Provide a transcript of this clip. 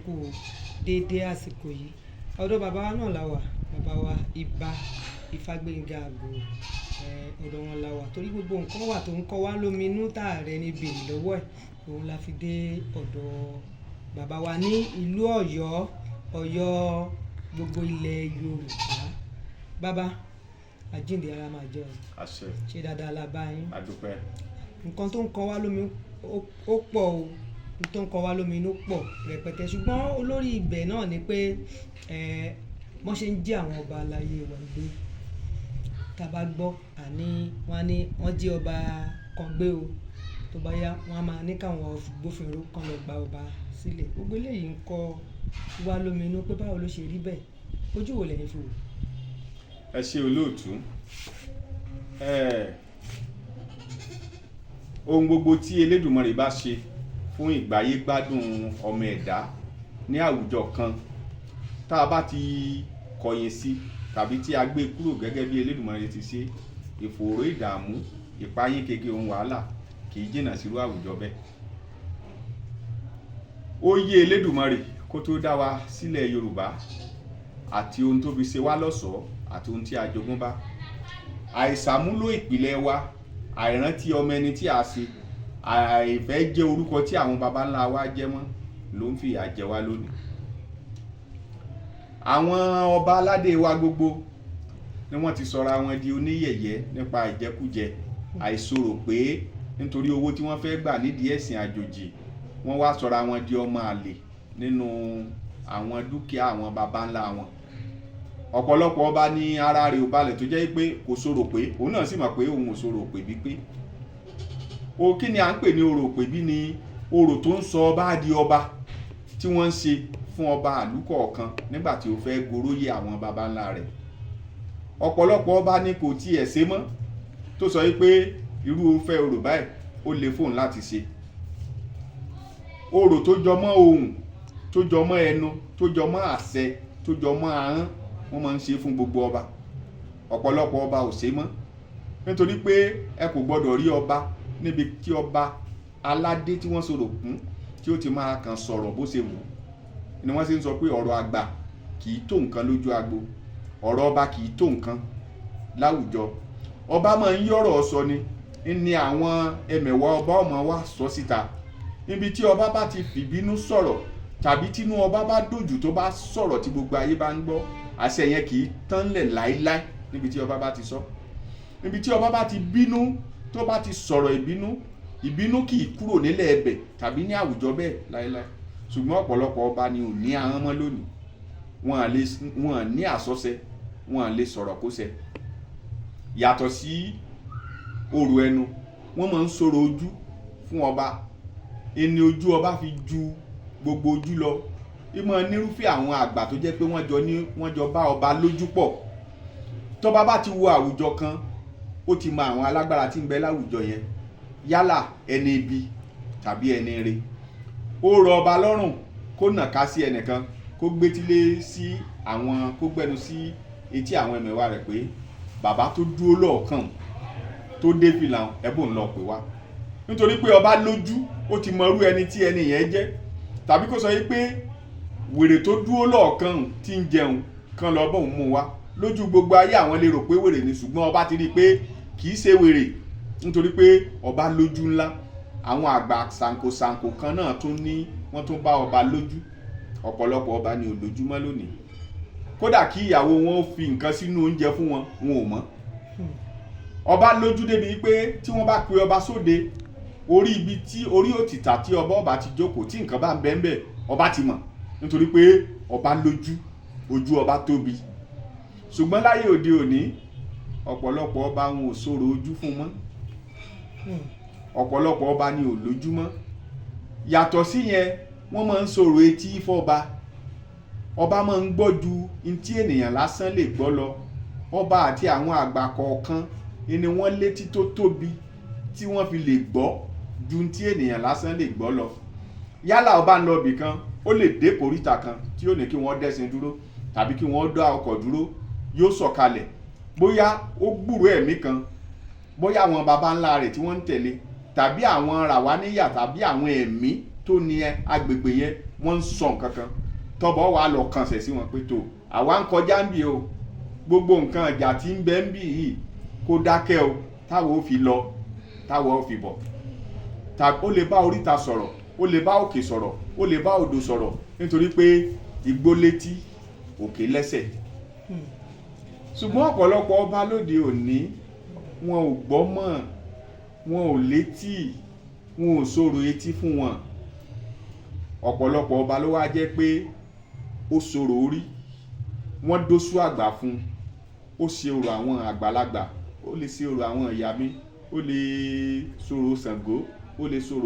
kú déédé àsìkò yìí ọ̀dọ̀ bàbá wa náà la wà bàbá wa Ìbà Ifágbénga Àgòrò ọ̀dọ̀ wọn la wà torí gbogbo nǹkan wà tó ń kọ́ wá lóminú tààrẹ níbi ìlọ́wọ́ ẹ̀ òun la fi dé ọ̀dọ̀ bàbá wa ní ìlú Ọ̀yọ́ gbogbo ilẹ̀ Yorùbá bàbá àjíǹde ara máa jẹ́ ọ ṣe dáadáa la bá yín nǹkan tó ń kọ́ wá lómi ó pọ̀ o tó ń kọ́ wá lómi inú pọ̀ rẹpẹtẹ ṣùgbọ́n olórí ibẹ̀ náà ni pé wọ́n ṣe ń jí àwọn ọba aláyé wa gbé tá a bá gbọ́ àní wọ́n jí ọba kan gbé o tó bá yá wọ́n á máa ní káwọn gbófinró kan lọ gba ọba sílẹ̀ gbogbo eléyìí ń kọ́ wá lómi inú pé báwo ló ṣe rí bẹ́ẹ̀ ojú wo lẹ́yìn fi wò. ẹ ṣe olóòtú ohun gbogbo tí Elédùmarè bá ṣe fún ìgbáyé gbádùn ọmọ ẹ̀dá ní àwùjọ kan tá a bá ti kọ̀yìn sí tàbí tí a gbé kúrò gẹ́gẹ́ bí Elédùmarè ti ṣe ìfòòró ìdààmú ìpayín keke ohun wàhálà kì í jìnnà sírú àwùjọ bẹ́ẹ̀. ó yé Elédùmarè kó tó dá wa sílẹ̀ Yorùbá àti ohun tó fi ṣe wá lọ́ṣọ̀ọ́ àti ohun tí a jogún bá àìsàmúlò ìpìlẹ̀ wa àìrántí ọmọ ẹni tí a ṣe àìfẹ́ jẹ́ orúkọ tí àwọn baba ńlá wa jẹ́ mọ́ ló ń fìyà jẹ wá lónìí. àwọn ọba aládé wa gbogbo ni wọ́n ti sọra wọn di oníyẹ̀yẹ́ nípa ìjẹkújẹ àìsọ̀rọ̀ pé nítorí owó tí wọ́n fẹ́ gbà nídìí ẹ̀sìn àjòjì wọ́n wá sọra wọn di ọmọ àlè nínú àwọn dúkìá àwọn baba ńlá wọn. ọ̀pọ̀lọpọ̀ ọba ní ara rẹ̀ ò balẹ̀ tó jẹ́ pé kò sọ̀rọ̀ pé òun náà sì mọ̀ pé òun ò sọ̀rọ̀ pé bí pé o kí ni à ń pè ní orò pé bí ni orò tó ń sọ ọba di ọba tí wọ́n ń ṣe fún ọba àlùkọ̀ọ̀kan nígbà tí ó fẹ́ goróyè àwọn baba ńlá rẹ̀. ọ̀pọ̀lọpọ̀ ọba ní kò tiẹ̀ ṣe mọ́ tó sọ pé irú fẹ́ orò báyìí ó lè fóun láti ṣe. orò tó jọmọ́ ohùn tó jọmọ́ ẹnu tó jọmọ́ àṣẹ tó jọmọ́ ahọ́n wọ́n máa ń ṣe fún gbogbo ọba. ọ̀pọ̀lọpọ̀ ọba ò ṣe mọ́ nítorí pé ẹ kò gbọ́dọ̀ rí ọba níbi tí ọba aládé tí wọ́n sọ̀rọ̀ kún tí ó ti máa kàn sọ̀rọ̀ bó ṣe wù ni wọ́n sì ń sọ pé ọ̀rọ̀ àgbà kì í tó nǹkan lójú agbo ọ̀rọ̀ ọba kì í tó nǹkan láwùjọ. ọba máa ń yọ̀rọ̀ sọ ni àwọn ẹmẹ̀wà ọba ọmọ wa sọ síta níbi tí ọba bá ti fìbínú sọ̀rọ̀ tàbí tínú ọba bá dòjù tó bá sọ̀rọ̀ tí gbogbo ayé bá ń gbọ́ àṣẹ yẹn kì í tán lẹ̀ láíláí níbi tí ọba bá ti sọ. níbi tí ọba bá ti bínú tó bá ti sọ̀rọ̀ ìbínú kì í kúrò nílẹ̀ ẹbẹ̀ tàbí ní àwùjọ bẹ́ẹ̀ láíláí. ṣùgbọ́n ọ̀pọ̀lọpọ̀ ọba ni ò ní ahọ́n mọ́ lónìí wọn à ní àsọsẹ wọn à lè sọ̀rọ̀ kó ṣẹ. yàtọ̀ sí orò ẹnu wọ́n máa ń sọ̀rọ̀ ojú fún ọba ẹni ojú ọba fi ju gbogbo ojú lọ ìmọ̀ nírúfẹ́ àwọn àgbà tó jẹ́ pé wọ́n jọ bá ọba lójú pọ̀. tọ́ba bá ti wo àwùjọ kan ó ti mọ àwọn alágbára tí ń bẹ láwùjọ yẹn yálà ẹni ibi tàbí ẹni ire. ó rọ ọba lọ́rùn kó nàka sí ẹnìkan kó gbétílé sí àwọn kó gbẹnu sí etí àwọn ẹmẹ̀wà rẹ̀ pé bàbá tó dúró lọ́ọ̀kan tó dé fìlà ẹ̀bùn lọ pè wá. nítorí pé ọba lójú ó ti mọ irú ẹni tí ẹni yẹn jẹ́ tàbí kó sọ yìí pé wèrè tó dúró lọ́ọ̀kan tí ń jẹun kan lọ bóun mú wá lójú gbogbo ayé àwọn lè rò pé wèrè ni ṣùgbọ́n ọba ti rí i pé kì í ṣe wèrè nítorí pé ọba lójú ńlá. àwọn àgbà ṣàǹkóṣàǹkó kan náà wọ́n tún bá ọba lójú. ọ̀pọ̀lọpọ̀ ọba ni ò lójú mọ́ lónìí kódà kí ìyàwó wọn fi nǹkan sínú oúnjẹ fún wọn ò mọ̀. ọba lójú débi pé tí wọ́n bá pe ọba sóde orí òtítà tí ọba ti jókòó tí nǹkan bá ń bẹ ńbẹ̀ ọba ti mọ̀ nítorí pé ọba lójú ojú ọba tóbi. ṣùgbọ́n láyé òde òní ọ̀pọ̀lọpọ̀ ọba wọn ò sọ̀rọ̀ ojú fún mọ́ ọ̀pọ̀lọpọ̀ ọba ni ò lójú mọ́. yàtọ̀ sí yẹn wọ́n máa ń sọ̀rọ̀ etí fọ́ba ọba máa ń gbọ́ ju ntí ènìyàn lásán lè gbọ́ lọ. ọba àti àwọn àgbà kọ̀ọ̀kan ni wọ́n létí tó tóbi tí wọ́n fi lè gbọ́ ju ntí ènìyàn lásán lè gbọ́ lọ. yálà ọba ń lọ ibì kan ó lè dé kòríta kan tí ó ní kí wọ́n dẹ́sìn dúró tàbí kí wọ́n dá ọkọ̀ dúró yóò sọ̀kalẹ̀ bóyá ó gbúrò ẹ̀mí kan bóyá àwọn baba ńlá rẹ̀ tí wọ́n ń tẹ̀lé tàbí àwọn ràwáníyà tàbí àwọn ẹ̀mí tó ní agbègbè yẹn wọ́n ń sọ nǹkan kan tọ́bọ̀ wà lọ kànṣẹ̀ sí wọn pé tó àwa ń kọjá ń bì o gbogbo nǹkan ìjà tí ń bẹ ń bì yìí kó dákẹ́ o táwọn ò fi lọ táwọn ò fi bọ̀ ó lè bá oríta sọ̀rọ̀ ó lè bá òkè sọ̀rọ̀ ó lè bá odò sọ̀rọ̀ nítorí pé igbó létí òkè lẹ́sẹ̀ ṣùgbọ́n ọ̀pọ̀lọpọ̀ ọba lóde òní wọn ò gbọ́ mọ̀ wọn ò létí wọn ò sọ̀rọ̀ etí fún wọn ọ̀pọ̀lọpọ̀ ọba ló wá jẹ́ pé ó sọ̀rọ̀ orí wọ́n dóṣù àgbà fún ó ṣe orò àwọn àgbàlagbà ó lè ṣe orò àwọn ìyá mi ó lè sọ̀rọ̀ Ṣàngó ó lè sọ̀rọ̀